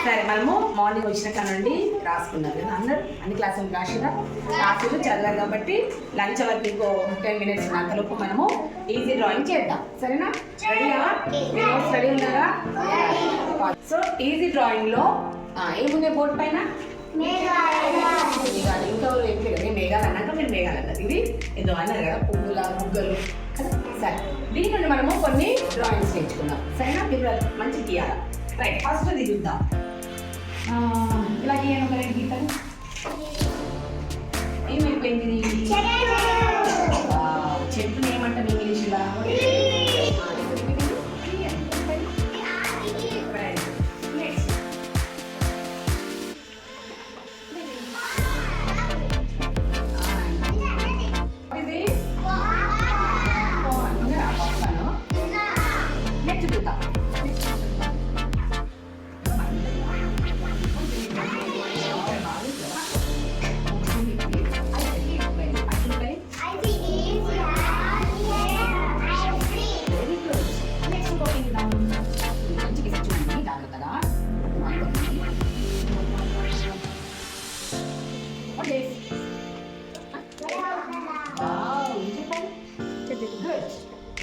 సరే, మనము మార్నింగ్ వచ్చిన కానుండి రాసుకున్నారు అందరు అన్ని క్లాసులు రాసినా క్లాసులు చదివారు కాబట్టి లంచ్ వరకు ఇంకో 10 minutes అంతలోపు మనము ఈజీ డ్రాయింగ్ చేద్దాం. సరేనా? రెడీయా? నోట్స్ రెడీ ఉన్నారా? సో ఈజీ డ్రాయింగ్లో ఏమున్నాయి బోర్డు పైన? మేఘాలు. ఇంకా ఏం లేదు, మేఘాలు అన్నాక మీరు మేఘాలు అన్నారు. ఇది ఏదో అన్నారు కదా, పువ్వుల ముగ్గలు కదా. సరే, దీని నుండి మనము కొన్ని డ్రాయింగ్స్ నేర్చుకుందాం. సరేనా? మీరు మంచి గీయాలి. రైట్, ఫస్ట్ అది చూద్దాం. ఇలా గీయండి ఒక 2 గీతలు. ఏమైపోయింది? చెట్టుని ఏమంటాం ఇంగ్లీష్లో?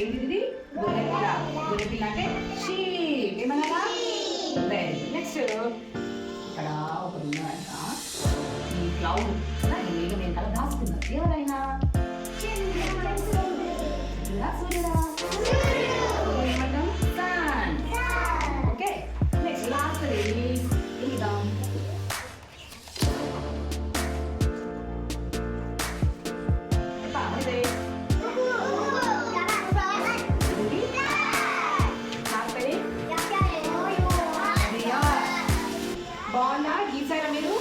ఏంటిది? గొర్రెపిల్ల. గొర్రెపిల్ల అంటే షీప్. ఏమన్నా? నెక్స్ట్ ఇక్కడ ఒకటి ఉన్నదంట, ఈ క్లౌడ్ ఈ మేఘం వెనకాల దాచుకున్నారు. ఎవరైనా? సూర్యుడా? ఏమంటాం? సన్. ఓకే, నెక్స్ట్ లాస్ట్ ఇద్దాం. బాగుందా? గీసారా మీరు?